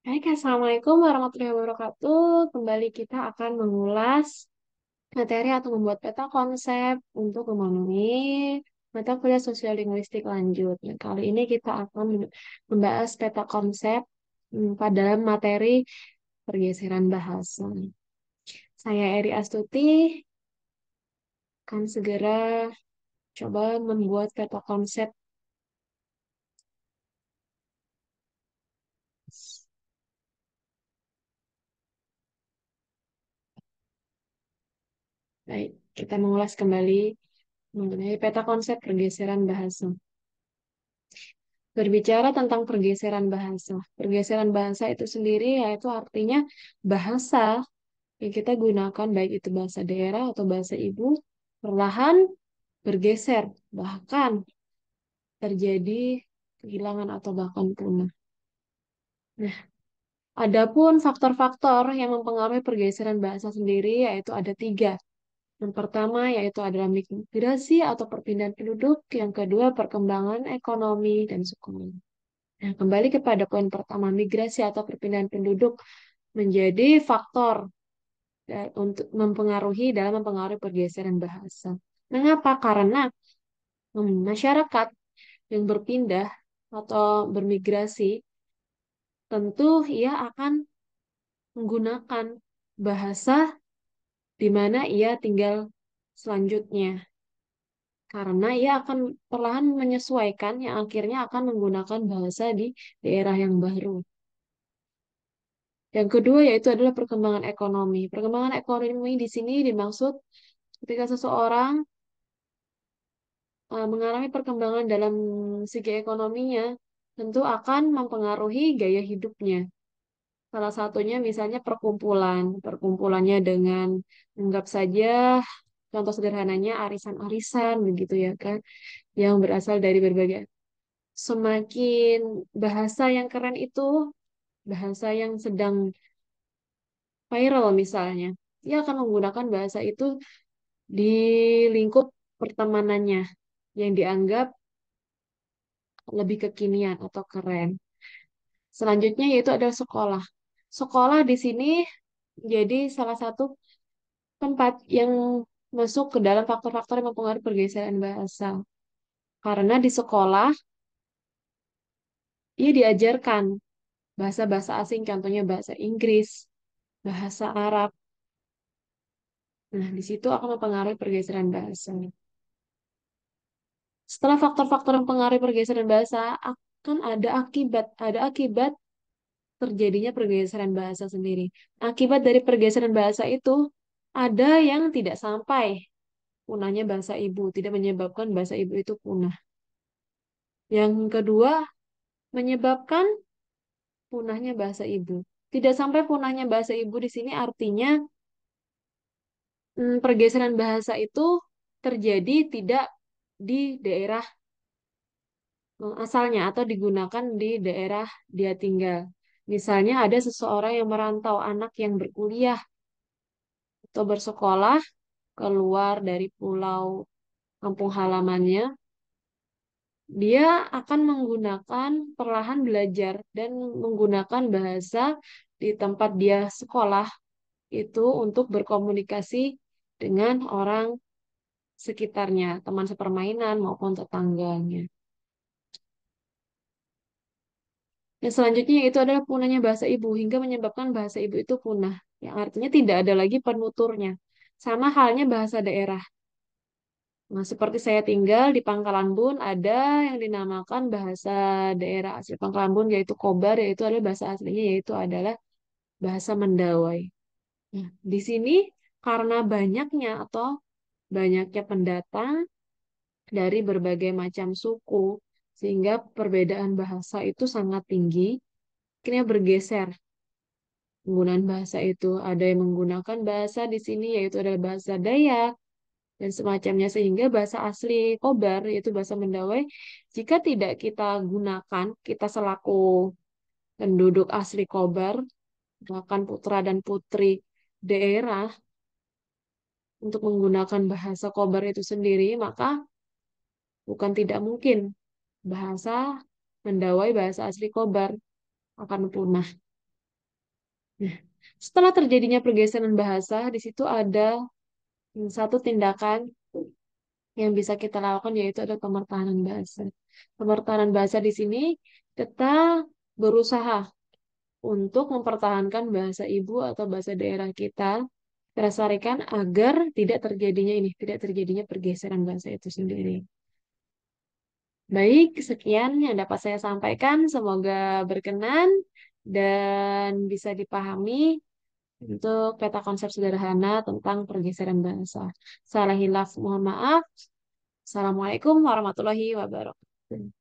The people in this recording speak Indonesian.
Baik, Assalamualaikum warahmatullahi wabarakatuh. Kembali kita akan mengulas materi atau membuat peta konsep untuk memenuhi mata kuliah sosiolinguistik lanjut. Nah, kali ini kita akan membahas peta konsep pada materi pergeseran bahasa. Saya Eri Astuti akan segera coba membuat peta konsep. Baik, kita mengulas kembali mengenai peta konsep pergeseran bahasa. Berbicara tentang pergeseran bahasa. Pergeseran bahasa itu sendiri yaitu artinya bahasa yang kita gunakan baik itu bahasa daerah atau bahasa ibu perlahan bergeser, bahkan terjadi kehilangan atau bahkan punah. Nah, adapun faktor-faktor yang mempengaruhi pergeseran bahasa sendiri yaitu ada tiga. Yang pertama yaitu adalah migrasi atau perpindahan penduduk, yang kedua perkembangan ekonomi dan suku. Nah, kembali kepada poin pertama, migrasi atau perpindahan penduduk menjadi faktor untuk mempengaruhi pergeseran bahasa. Mengapa? Karena masyarakat yang berpindah atau bermigrasi tentu ia akan menggunakan bahasa di mana ia tinggal selanjutnya. Karena ia akan perlahan menyesuaikan yang akhirnya akan menggunakan bahasa di daerah yang baru. Yang kedua yaitu adalah perkembangan ekonomi. Perkembangan ekonomi di sini dimaksud ketika seseorang mengalami perkembangan dalam segi ekonominya, tentu akan mempengaruhi gaya hidupnya. Salah satunya misalnya perkumpulan. Perkumpulannya dengan anggap saja contoh sederhananya arisan-arisan begitu ya kan, yang berasal dari berbagai. Semakin bahasa yang keren itu, bahasa yang sedang viral misalnya, dia akan menggunakan bahasa itu di lingkup pertemanannya yang dianggap lebih kekinian atau keren. Selanjutnya yaitu adalah sekolah. Sekolah di sini jadi salah satu tempat yang masuk ke dalam faktor-faktor yang mempengaruhi pergeseran bahasa. Karena di sekolah ia diajarkan bahasa-bahasa asing, contohnya bahasa Inggris, bahasa Arab. Nah, di situ akan mempengaruhi pergeseran bahasa. Setelah faktor-faktor yang mempengaruhi pergeseran bahasa, akan ada akibat terjadinya pergeseran bahasa sendiri. Akibat dari pergeseran bahasa itu ada yang tidak sampai punahnya bahasa ibu, tidak menyebabkan bahasa ibu itu punah. Yang kedua, menyebabkan punahnya bahasa ibu. Tidak sampai punahnya bahasa ibu di sini artinya pergeseran bahasa itu terjadi tidak di daerah asalnya atau digunakan di daerah dia tinggal. Misalnya ada seseorang yang merantau, anak yang berkuliah atau bersekolah keluar dari pulau kampung halamannya, dia akan menggunakan perlahan belajar dan menggunakan bahasa di tempat dia sekolah itu untuk berkomunikasi dengan orang sekitarnya, teman sepermainan maupun tetangganya. Yang selanjutnya itu adalah punahnya bahasa ibu hingga menyebabkan bahasa ibu itu punah, yang artinya tidak ada lagi penuturnya. Sama halnya bahasa daerah. Nah, seperti saya tinggal di Pangkalan Bun, ada yang dinamakan bahasa daerah asli Pangkalan Bun, yaitu Kobar, yaitu adalah bahasa aslinya, yaitu adalah bahasa Mendawai. Nah, di sini karena banyaknya pendatang dari berbagai macam suku, sehingga perbedaan bahasa itu sangat tinggi, akhirnya bergeser penggunaan bahasa itu. Ada yang menggunakan bahasa di sini, yaitu adalah bahasa Dayak, dan semacamnya sehingga bahasa asli Kobar yaitu bahasa Mendawai jika tidak kita gunakan kita selaku penduduk asli Kobar bahkan putra dan putri daerah untuk menggunakan bahasa Kobar itu sendiri maka bukan tidak mungkin bahasa Mendawai bahasa asli Kobar akan punah. Nah, setelah terjadinya pergeseran bahasa, di situ ada satu tindakan yang bisa kita lakukan yaitu ada pemertahanan bahasa. Pemertahanan bahasa di sini kita berusaha untuk mempertahankan bahasa ibu atau bahasa daerah kita lestarikan agar tidak terjadinya pergeseran bahasa itu sendiri. Baik, sekian yang dapat saya sampaikan. Semoga berkenan dan bisa dipahami untuk peta konsep sederhana tentang pergeseran bahasa. Salah hilaf, mohon maaf. Assalamualaikum warahmatullahi wabarakatuh.